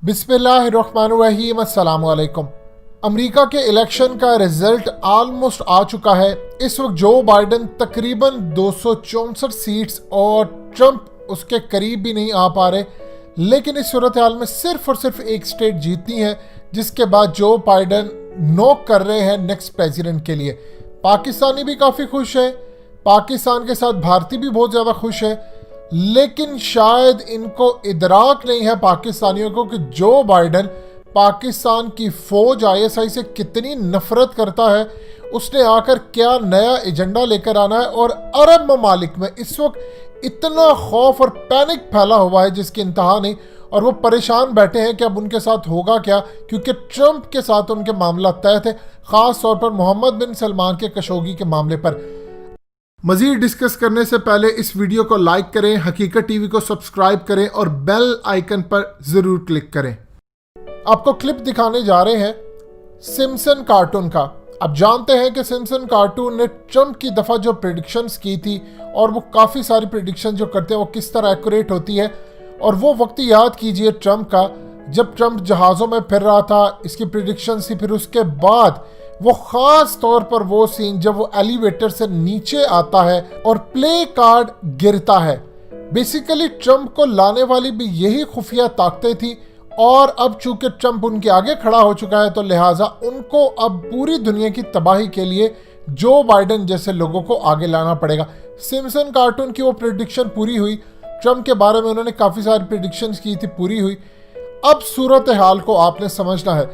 बिस्मिल्लाहिर्रहमानिर्रहीम अस्सलाम वालेकुम। अमेरिका के इलेक्शन का रिजल्ट ऑलमोस्ट आ चुका है। इस वक्त जो बाइडन तकरीबन 264 सीट्स और ट्रंप उसके करीब भी नहीं आ पा रहे, लेकिन इस सूरत हाल में सिर्फ और सिर्फ एक स्टेट जीतनी है, जिसके बाद जो बाइडन नॉक कर रहे हैं नेक्स्ट प्रेसिडेंट के लिए। पाकिस्तानी भी काफ़ी खुश है, पाकिस्तान के साथ भारतीय भी बहुत ज़्यादा खुश है, लेकिन शायद इनको इदराक नहीं है पाकिस्तानियों को कि जो बाइडन पाकिस्तान की फौज आईएसआई से कितनी नफरत करता है, उसने आकर क्या नया एजेंडा लेकर आना है। और अरब ममालिक में इस वक्त इतना खौफ और पैनिक फैला हुआ है जिसकी इंतहा नहीं, और वो परेशान बैठे हैं कि अब उनके साथ होगा क्या, क्योंकि ट्रंप के साथ उनके मामला तय थे, ख़ास तौर पर मोहम्मद बिन सलमान के कशोगी के मामले पर। मज़ीद डिस्कस करने से पहले इस वीडियो को लाइक करें, हकीकत टीवी को सब्सक्राइब करें और बेल आइकन पर ज़रूर क्लिक करें। आपको क्लिप दिखाने जा रहे हैं सिम्पसन कार्टून का। आप जानते हैं कि सिम्पसन कार्टून ने ट्रंप की दफ़ा जो प्रेडिक्शंस की थी, और वो काफ़ी सारी प्रेडिक्शन जो करते हैं वो किस तरह एक्यूरेट होती है। और वो वक्त याद कीजिए ट्रंप का, जब ट्रंप जहाज़ों में फिर रहा था, इसकी प्रेडिक्शन थी। फिर उसके बाद वो ख़ास तौर पर वो सीन जब वो एलिवेटर से नीचे आता है और प्ले कार्ड गिरता है। बेसिकली ट्रंप को लाने वाली भी यही खुफिया ताकतें थी, और अब चूंकि ट्रंप उनके आगे खड़ा हो चुका है, तो लिहाजा उनको अब पूरी दुनिया की तबाही के लिए जो बाइडन जैसे लोगों को आगे लाना पड़ेगा। सिम्पसन कार्टून की वो प्रेडिक्शन पूरी हुई, ट्रंप के बारे में उन्होंने काफ़ी सारी प्रेडिक्शंस की थी, पूरी हुई। अब सूरत हाल को आपने समझना है।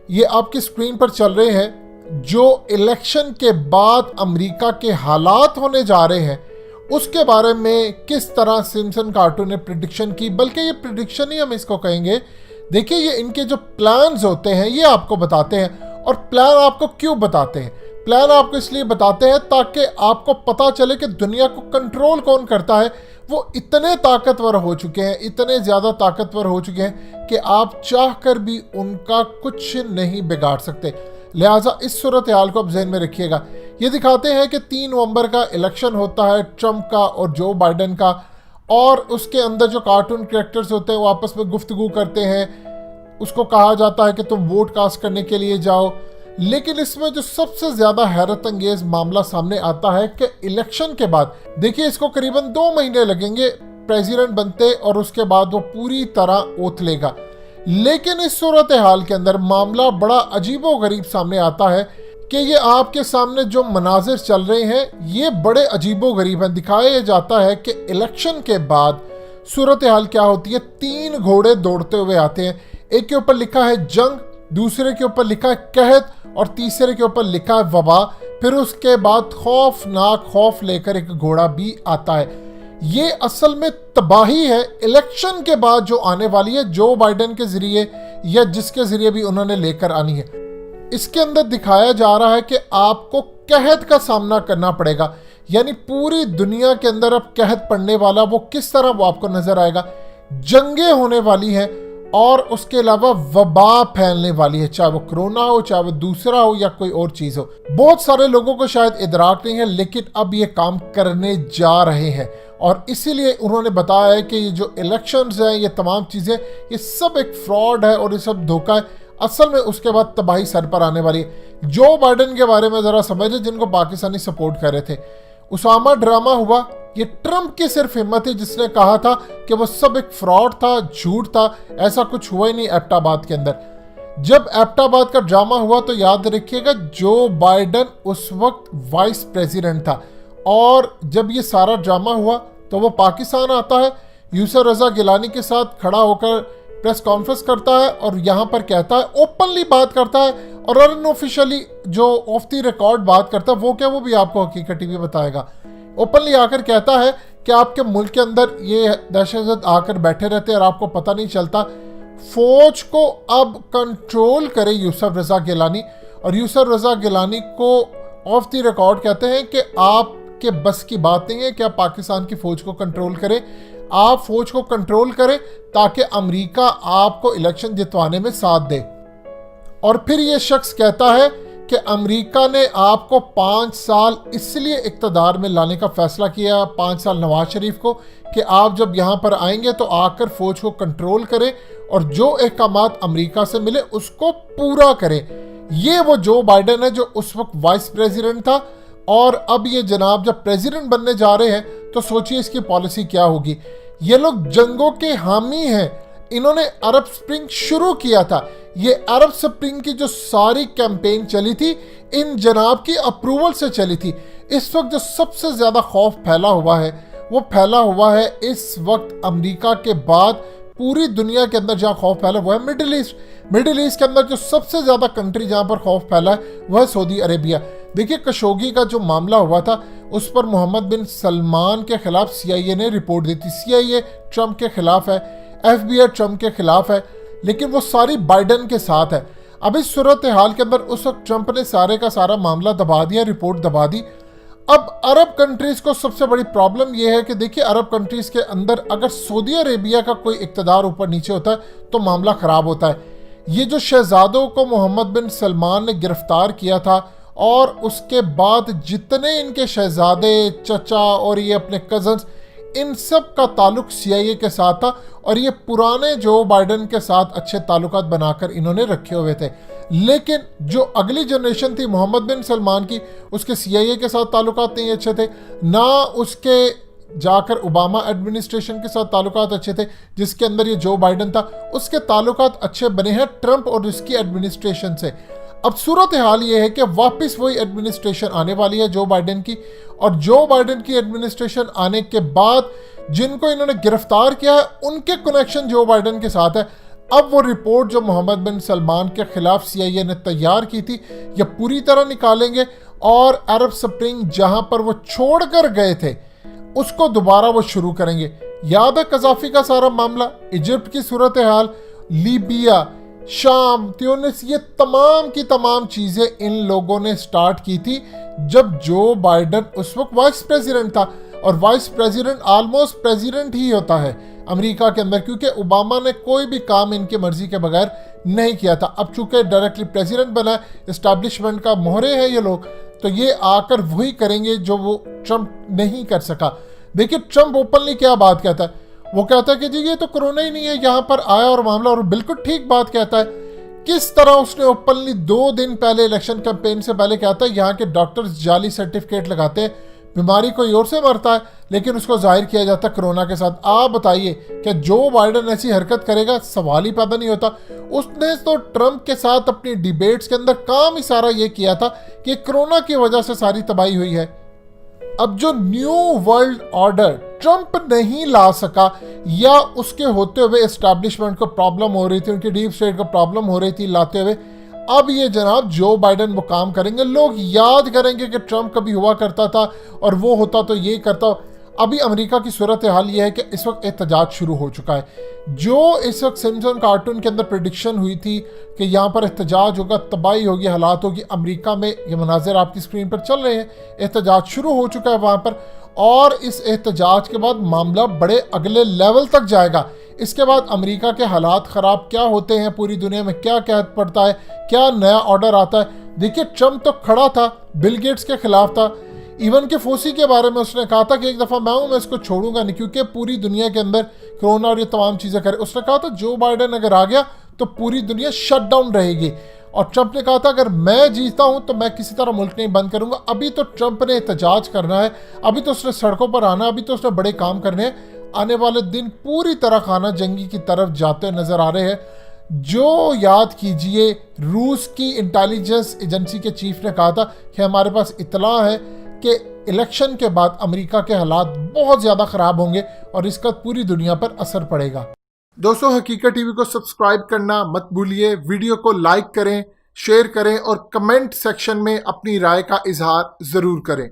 ये आपकी स्क्रीन पर चल रहे हैं जो इलेक्शन के बाद अमेरिका के हालात होने जा रहे हैं, उसके बारे में किस तरह सिम्पसन कार्टून ने प्रेडिक्शन की। बल्कि ये प्रेडिक्शन ही हम इसको कहेंगे। देखिए, ये इनके जो प्लान्स होते हैं ये आपको बताते हैं। और प्लान आपको क्यों बताते हैं? प्लान आपको इसलिए बताते हैं ताकि आपको पता चले कि दुनिया को कंट्रोल कौन करता है। वो इतने ताकतवर हो चुके हैं, इतने ज़्यादा ताकतवर हो चुके हैं कि आप चाहकर भी उनका कुछ नहीं बिगाड़ सकते। लिहाजा इस सूरत हाल को आप जहन में रखिएगा। ये दिखाते हैं कि 3 नवंबर का इलेक्शन होता है ट्रंप का और जो बाइडन का, और उसके अंदर जो कार्टून कैरेक्टर्स होते हैं वो आपस में गुफ्तगू करते हैं। उसको कहा जाता है कि तुम वोट कास्ट करने के लिए जाओ। लेकिन इसमें जो सबसे ज़्यादा हैरत अंगेज मामला सामने आता है कि इलेक्शन के बाद, देखिए इसको करीबन 2 महीने लगेंगे प्रेसिडेंट बनते, और उसके बाद वो पूरी तरह ओथ लेगा। लेकिन इस सूरत हाल के अंदर मामला बड़ा अजीबो गरीब सामने आता है कि ये आपके सामने जो मनाजिर चल रहे हैं ये बड़े अजीबो गरीब हैं। दिखाया जाता है कि इलेक्शन के बाद सूरत हाल क्या होती है। 3 घोड़े दौड़ते हुए आते हैं। एक के ऊपर लिखा है जंग, दूसरे के ऊपर लिखा है कहत, और तीसरे के ऊपर लिखा है वबा। फिर उसके बाद खौफनाक खौफ लेकर एक घोड़ा भी आता है। ये असल में तबाही है इलेक्शन के बाद जो आने वाली है, जो बाइडन के जरिए या जिसके जरिए भी उन्होंने लेकर आनी है। इसके अंदर दिखाया जा रहा है कि आपको कहत का सामना करना पड़ेगा, यानी पूरी दुनिया के अंदर अब कहत पड़ने वाला वो किस तरह वो आपको नजर आएगा। जंगें होने वाली हैं, और उसके अलावा वबा फैलने वाली है, चाहे वो कोरोना हो, चाहे वो दूसरा हो, या कोई और चीज़ हो। बहुत सारे लोगों को शायद इदराक नहीं है, लेकिन अब ये काम करने जा रहे हैं। और इसीलिए उन्होंने बताया है कि ये जो इलेक्शंस हैं, ये तमाम चीज़ें, ये सब एक फ्रॉड है और ये सब धोखा है। असल में उसके बाद तबाही सर पर आने वाली है। जो बाइडन के बारे में ज़रा समझ लें, जिनको पाकिस्तानी सपोर्ट कर रहे थे। उसामा ड्रामा हुआ, ये ट्रंप की सिर्फ हिम्मत है जिसने कहा था कि वो सब एक फ्रॉड था, झूठ था। ऐसा कुछ हुआ ही नहीं एबटाबाद के अंदर। जब एबटाबाद का ड्रामा हुआ तो याद रखिएगा जो बाइडन उस वक्त वाइस प्रेसिडेंट था, और जब ये सारा ड्रामा हुआ तो वो पाकिस्तान आता है, यूसुफ रजा गिलानी के साथ खड़ा होकर प्रेस कॉन्फ्रेंस करता है, और यहाँ पर कहता है, ओपनली बात करता है, और अनऑफिशियली जो ऑफ द रिकॉर्ड बात करता है वो क्या, वो भी आपको हकीकत टीवी बताएगा। ओपनली आकर कहता है कि आपके मुल्क के अंदर ये दहशतगर्द आकर बैठे रहते हैं और आपको पता नहीं चलता। फौज को अब कंट्रोल करे यूसुफ रजा गिलानी, और यूसुफ रजा गिलानी को ऑफ द रिकॉर्ड कहते हैं कि आपके बस की बात नहीं है कि आप पाकिस्तान की फौज को कंट्रोल करें। आप फौज को कंट्रोल करें ताकि अमेरिका आपको इलेक्शन जितवाने में साथ दे। और फिर ये शख्स कहता है कि अमेरिका ने आपको 5 साल इसलिए इक़्तिदार में लाने का फैसला किया, 5 साल नवाज शरीफ को, कि आप जब यहाँ पर आएंगे तो आकर फ़ौज को कंट्रोल करें और जो अहकामात अमेरिका से मिले उसको पूरा करें। ये वो जो बाइडन है जो उस वक्त वाइस प्रेसिडेंट था, और अब ये जनाब जब प्रेसिडेंट बनने जा रहे हैं तो सोचिए इसकी पॉलिसी क्या होगी। ये लोग जंगों के हामी हैं। इन्होंने अरब स्प्रिंग शुरू किया था। ये अरब स्प्रिंग की जो सारी कैंपेन चली थी इन जनाब की अप्रूवल से चली थी। इस वक्त जो सबसे ज़्यादा खौफ फैला हुआ है वो फैला हुआ है इस वक्त अमेरिका के बाद पूरी दुनिया के अंदर जहाँ खौफ फैला हुआ है मिडिल ईस्ट। मिडिल ईस्ट के अंदर जो सबसे ज़्यादा कंट्री जहाँ पर खौफ फैला है वह है सऊदी अरेबिया। देखिए खशोगी का जो मामला हुआ था उस पर मोहम्मद बिन सलमान के खिलाफ CIA ने रिपोर्ट दी थी। CIA ट्रंप के खिलाफ है, FBI ट्रंप के खिलाफ है, लेकिन वो सारी बाइडन के साथ है। अब इस सूरत हाल के अंदर उस वक्त ट्रंप ने सारे का सारा मामला दबा दिया, रिपोर्ट दबा दी। अब अरब कंट्रीज़ को सबसे बड़ी प्रॉब्लम यह है कि देखिए अरब कंट्रीज़ के अंदर अगर सऊदी अरेबिया का कोई इक़्तिदार ऊपर नीचे होता है तो मामला ख़राब होता है। ये जो शहजादों को मोहम्मद बिन सलमान ने गिरफ्तार किया था और उसके बाद जितने इनके शहजादे, चचा और ये अपने कज़न्स, इन सब का ताल्लुक CIA के साथ था और ये पुराने जो बाइडन के साथ अच्छे ताल्लुकात बनाकर इन्होंने रखे हुए थे। लेकिन जो अगली जनरेशन थी मोहम्मद बिन सलमान की, उसके CIA के साथ ताल्लुकात नहीं अच्छे थे, ना उसके जाकर ओबामा एडमिनिस्ट्रेशन के साथ ताल्लुकात अच्छे थे जिसके अंदर ये जो बाइडन था, उसके ताल्लुकात अच्छे बने हैं ट्रंप और उसकी एडमिनिस्ट्रेशन से। अब सूरत हाल ये है कि वापस वही एडमिनिस्ट्रेशन आने वाली है जो बाइडन की, और जो बाइडन की एडमिनिस्ट्रेशन आने के बाद जिनको इन्होंने गिरफ्तार किया है उनके कनेक्शन जो बाइडन के साथ है। अब वो रिपोर्ट जो मोहम्मद बिन सलमान के खिलाफ CIA ने तैयार की थी ये पूरी तरह निकालेंगे और अरब स्प्रिंग जहां पर वो छोड़ कर गए थे उसको दोबारा वो शुरू करेंगे। याद है कजाफी का सारा मामला, इजिप्ट की सूरत हाल, लीबिया, शाम, त्यूनिस, ये तमाम की तमाम चीज़ें इन लोगों ने स्टार्ट की थी जब जो बाइडन उस वक्त वाइस प्रेसिडेंट था। और वाइस प्रेसिडेंट ऑलमोस्ट प्रेसिडेंट ही होता है अमेरिका के अंदर, क्योंकि ओबामा ने कोई भी काम इनके मर्जी के बगैर नहीं किया था। अब चूंकि डायरेक्टली प्रेसिडेंट बना, इस्टेब्लिशमेंट का मोहरे हैं ये लोग, तो ये आकर वही करेंगे जो वो ट्रंप नहीं कर सका। देखिए ट्रंप ओपनली क्या बात कहता है, वो कहता है कि जी ये तो कोरोना ही नहीं है, यहाँ पर आया और मामला, और बिल्कुल ठीक बात कहता है। किस तरह उसने ओपनली 2 दिन पहले इलेक्शन कैंपेन से पहले कहता है यहाँ के डॉक्टर्स जाली सर्टिफिकेट लगाते हैं, बीमारी कोई और से मरता है लेकिन उसको जाहिर किया जाता है कोरोना के साथ। आप बताइए कि जो बाइडन ऐसी हरकत करेगा, सवाल ही पैदा नहीं होता। उसने तो ट्रंप के साथ अपनी डिबेट्स के अंदर काम ही सारा ये किया था कि कोरोना की वजह से सारी तबाही हुई है। अब जो न्यू वर्ल्ड ऑर्डर ट्रंप नहीं ला सका या उसके होते हुए एस्टैब्लिशमेंट को प्रॉब्लम हो रही थी, उनकी डीप स्टेट को प्रॉब्लम हो रही थी लाते हुए, अब ये जनाब जो बाइडन वो काम करेंगे। लोग याद करेंगे कि ट्रंप कभी हुआ करता था और वो होता तो ये करता। अभी अमेरिका की सूरत हाल ये है कि इस वक्त एहतजाज शुरू हो चुका है। जो इस वक्त सिम्पसन कार्टून के अंदर प्रेडिक्शन हुई थी कि यहाँ पर एहतजाज होगा, तबाही होगी, हालात होगी, अमेरिका में ये मनाजिर आपकी स्क्रीन पर चल रहे हैं। एहतजाज शुरू हो चुका है वहाँ पर, और इस एहतजाज के बाद मामला बड़े अगले लेवल तक जाएगा। इसके बाद अमेरिका के हालात ख़राब क्या होते हैं, पूरी दुनिया में क्या कहत पड़ता है, क्या नया ऑर्डर आता है। देखिए ट्रंप तो खड़ा था, बिल गेट्स के खिलाफ था, इवन के फोसी के बारे में उसने कहा था कि एक दफ़ा मैं इसको छोड़ूंगा नहीं, क्योंकि पूरी दुनिया के अंदर कोरोना और ये तमाम चीज़ें करे। उसने कहा था जो बाइडन अगर आ गया तो पूरी दुनिया शट डाउन रहेगी, और ट्रंप ने कहा था अगर मैं जीता हूं तो मैं किसी तरह मुल्क नहीं बंद करूंगा। अभी तो ट्रंप ने एहतजाज करना है, अभी तो उसने सड़कों पर आना, अभी तो उसने बड़े काम करने हैं। आने वाले दिन पूरी तरह खाना जंगी की तरफ जाते नजर आ रहे हैं। जो याद कीजिए रूस की इंटेलिजेंस एजेंसी के चीफ ने कहा था कि हमारे पास इतला है कि इलेक्शन के बाद अमेरिका के हालात बहुत ज़्यादा ख़राब होंगे और इसका पूरी दुनिया पर असर पड़ेगा। दोस्तों हकीकत टीवी को सब्सक्राइब करना मत भूलिए, वीडियो को लाइक करें, शेयर करें और कमेंट सेक्शन में अपनी राय का इजहार ज़रूर करें।